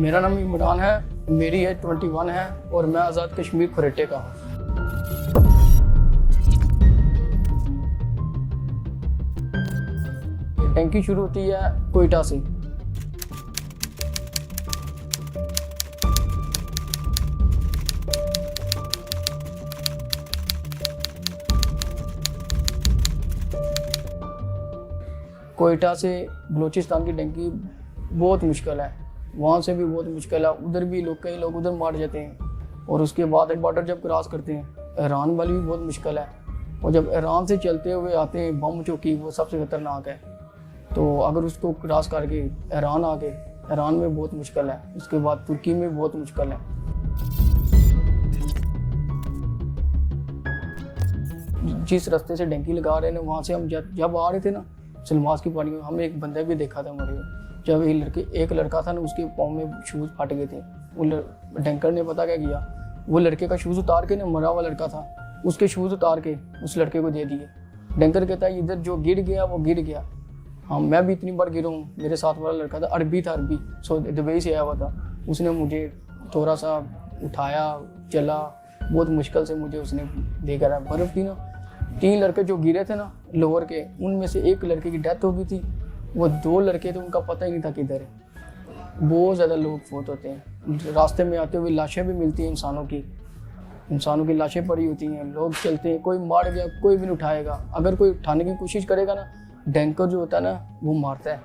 मेरा नाम इमरान है, मेरी एज 21 है और मैं आज़ाद कश्मीर खरेटे का हूँ। टंकी शुरू होती है कोयटा से। कोयटा से बलूचिस्तान की टंकी बहुत मुश्किल है, वहाँ से भी बहुत मुश्किल है। उधर भी कई लोग उधर मार जाते हैं। और उसके बाद बॉर्डर जब क्रॉस करते हैं ईरान वाली भी बहुत मुश्किल है। और जब ईरान से चलते हुए आते हैं बम चौकी, वो सबसे ख़तरनाक है। तो अगर उसको क्रॉस करके ईरान आ गए, ईरान में बहुत मुश्किल है। उसके बाद तुर्की में बहुत मुश्किल है। जिस रास्ते से डंकी लगा रहे हैं वहाँ से हम जब आ रहे थे ना सलमास की पहाड़ी में, हमने एक बंदा भी देखा था मरे। जब एक लड़का था ना, उसके पाँव में शूज़ फट गए थे। वो डंकर ने पता क्या किया, वो लड़के का शूज़ उतार के ना, मरा हुआ लड़का था, उसके शूज़ उतार के उस लड़के को दे दिए। डंकर कहता है इधर जो गिर गया वो गिर गया। हाँ, मैं भी इतनी बार गिरा हूँ। मेरे साथ वाला लड़का था, अरबी था, अरबी दुबई से आया हुआ था। उसने मुझे थोड़ा सा उठाया, चला, बहुत मुश्किल से मुझे उसने देखा। बर्फ़ थी ना, 3 लड़के जो गिरे थे ना लोअर के, उनमें से एक लड़के की डेथ हो गई थी। वो 2 लड़के थे, उनका पता ही नहीं था किधर है। बहुत ज़्यादा लोग फौत होते हैं। रास्ते में आते हुए लाशें भी मिलती हैं, इंसानों की लाशें पड़ी होती हैं। लोग चलते हैं, कोई मार गया, कोई भी नहीं उठाएगा। अगर कोई उठाने की कोशिश करेगा ना, डैंकर जो होता है ना, वो मारता है,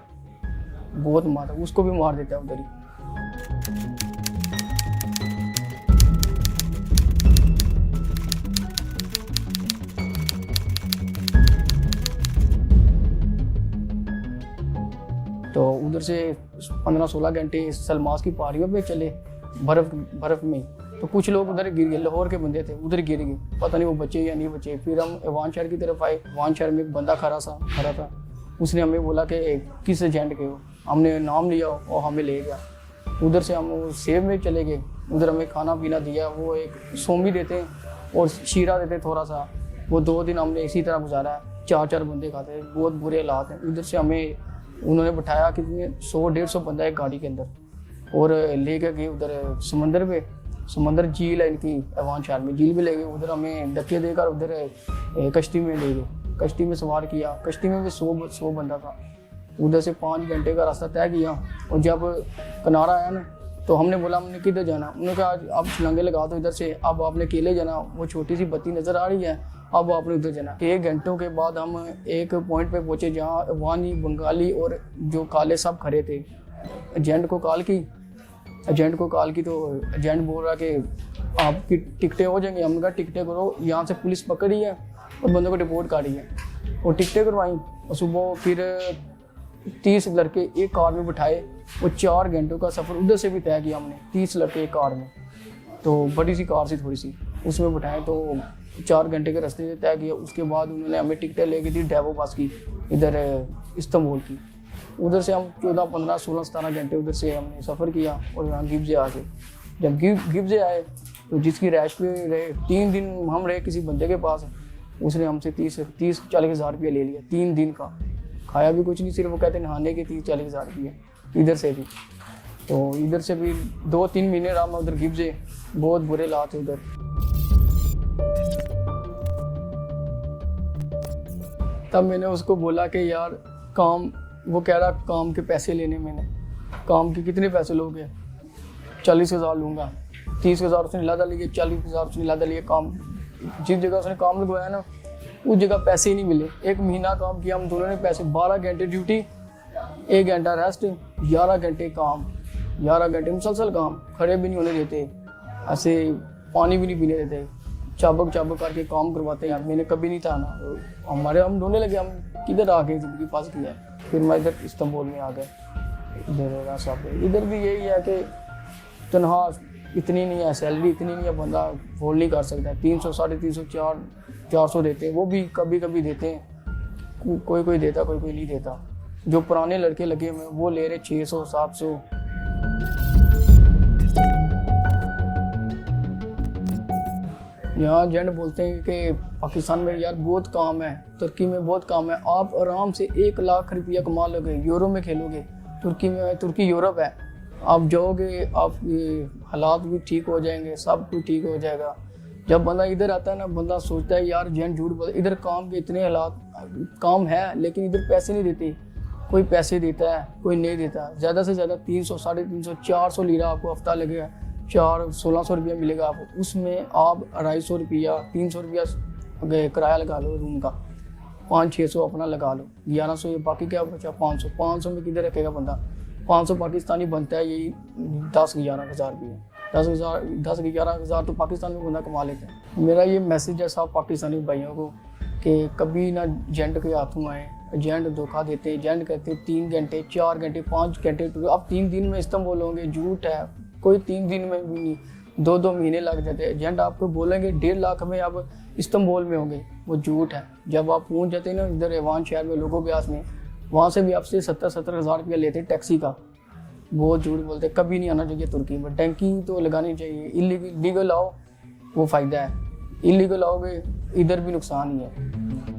बहुत मारता है, उसको भी मार देता है उधर ही। तो उधर से 15-16 घंटे सलमास की पहाड़ियों पे चले, बर्फ में। तो कुछ लोग उधर गिर गए, लाहौर के बंदे थे, उधर गिर गए, पता नहीं वो बचे या नहीं बचे। फिर हम अवान शहर की तरफ आए। अवान शहर में एक बंदा खड़ा था। उसने हमें बोला कि किस एजेंट के हो। हमने नाम लिया और हमें ले गया। उधर से हम सेब में चले गए। उधर हमें खाना पीना दिया। वो एक सोमी देते हैं और शीरा देते थोड़ा सा। वो 2 दिन हमने इसी तरह गुजारा है। 4-4 बंदे खाते हैं, बहुत बुरे हालात हैं। उधर से हमें उन्होंने बैठाया कितने 100-150 बंदा एक गाड़ी के अंदर और ले के गए उधर समंदर पे। समंदर झील है इनकी अवान शहर में, झील भी ले गए। उधर हमें धक्के देकर उधर कश्ती में ले गए। कश्ती में सवार किया। कश्ती में भी 100 बंदा था। उधर से 5 घंटे का रास्ता तय किया। और जब किनारा आया ना, तो हमने बोला हमने किधर जाना। उन्होंने कहा आप छलांगे लगा दो इधर से, अब आपने केले जाना, वो छोटी सी बत्ती नज़र आ रही है, अब आपने उधर जाना। 1 घंटों के बाद हम एक पॉइंट पे पहुंचे जहाँ अफगानी, बंगाली और जो काले सब खड़े थे। एजेंट को कॉल की तो एजेंट बोल रहा कि आपकी टिकटें हो जाएंगी। हमने कहा टिकटें करो, यहाँ से पुलिस पकड़ी है और बंदों को रिपोर्ट कर रही है। और टिकटें करवाई और सुबह फिर 30 लड़के एक कार में बिठाए। वो 4 घंटों का सफ़र उधर से भी तय किया हमने। 30 लड़के एक कार में, तो बड़ी सी कार सी थोड़ी सी, उसमें बिठाए। तो 4 घंटे के रास्ते से तय किया। उसके बाद उन्होंने हमें टिकटें लेके दी डेवो बस की, इधर इस्तांबुल की। उधर से हम 14, 15, 16, 17 घंटे उधर से हमने सफ़र किया और यहाँ गिब्जे आ गए। जब गिब्जे आए तो जिसकी रैश पे रहे 3 दिन हम रहे किसी बंदे के पास। उसने हमसे 30-40 हज़ार रुपया ले लिया 3 दिन का। खाया भी कुछ नहीं, सिर्फ वो कहते नहाने के 30-40 हज़ार रुपये। इधर से भी तो इधर से भी 2-3 महीने रहा मैं उधर गिब्जे। बहुत बुरे हालात थे उधर। तब मैंने उसको बोला कि यार काम, वो कह रहा काम के पैसे लेने। मैंने काम के कितने पैसे लोगे? 40 हज़ार लूँगा। 30 हज़ार उसने लादा लिए, 40 हज़ार उसने लादा लिए। काम जिस जगह उसने काम लगवाया ना, उस जगह पैसे ही नहीं मिले। 1 महीना काम किया हम दोनों ने, पैसे 12 घंटे ड्यूटी, 1 घंटा रेस्ट, 11 घंटे काम, 11 घंटे मुसलसल काम। खड़े भी नहीं होने देते, ऐसे पानी भी नहीं पीने देते, चाबक करके काम करवाते हैं। मैंने कभी नहीं था ना, हम ढूंढने लगे हम किधर आ गए, ज़िंदगी पास किया। फिर मैं इधर इस्तांबुल में आ गया। इधर भी यही है कि तनख्वाह इतनी नहीं है, सैलरी इतनी नहीं है, बंदा अफोर्ड नहीं कर सकता। 300, 350, 400 देते हैं, वो भी कभी कभी देते हैं। कोई देता, कोई नहीं देता। जो पुराने लड़के लगे हुए वो ले रहे 600, 700। यहाँ एजेंट बोलते हैं कि पाकिस्तान में यार बहुत काम है, तुर्की में बहुत काम है, आप आराम से 1 लाख रुपया कमा लोगे, यूरो में खेलोगे। तुर्की यूरोप है, आप जाओगे, आपके हालात भी ठीक हो जाएंगे, सब कुछ ठीक हो जाएगा। जब बंदा इधर आता है ना, बंदा सोचता है यार जेंट झूठ बोल, इधर काम के इतने हालात, काम है लेकिन इधर पैसे नहीं देते। कोई पैसे देता है, कोई नहीं देता। ज़्यादा से ज़्यादा 300, 350, 400 लीरा आपको हफ्ता लगेगा, 1600 रुपया मिलेगा आपको। उसमें आप 250 रुपया, 300 रुपया किराया लगा लो रूम का, 500-600 अपना लगा लो, 1100 ये बाकी क्या बचा 500। 500 में किधर रखेगा बंदा? 500 पाकिस्तानी बनता है यही 10-11 हज़ार रुपये। 10-11 हज़ार तो पाकिस्तान में बंदा कमा लेता है। मेरा ये मैसेज है सब पाकिस्तानी भाइयों को कि कभी ना जेंट के हाथों आए। जेंट धोखा देते हैं, जेंट कहते हैं 3 घंटे, 4 घंटे, 5 घंटे टूर। आप 3 दिन में इस्तांबुल होंगे, झूठ है। कोई 3 दिन में भी नहीं, 2-2 महीने लग जाते हैं। एजेंट आपको बोलेंगे 1.5 लाख में आप इस्तांबुल में होंगे, वो झूठ है। जब आप पहुंच जाते हैं ना इधर एवान शहर में, लोगों ब्यास में, वहाँ से भी आपसे 70-70 हज़ार रुपया लेते हैं टैक्सी का। वो झूठ बोलते। कभी नहीं आना चाहिए तुर्की में। टैंकी तो लगानी चाहिए। इलीगल आओ वो फ़ायदा है, इलीगल आओगे इधर भी नुकसान ही है।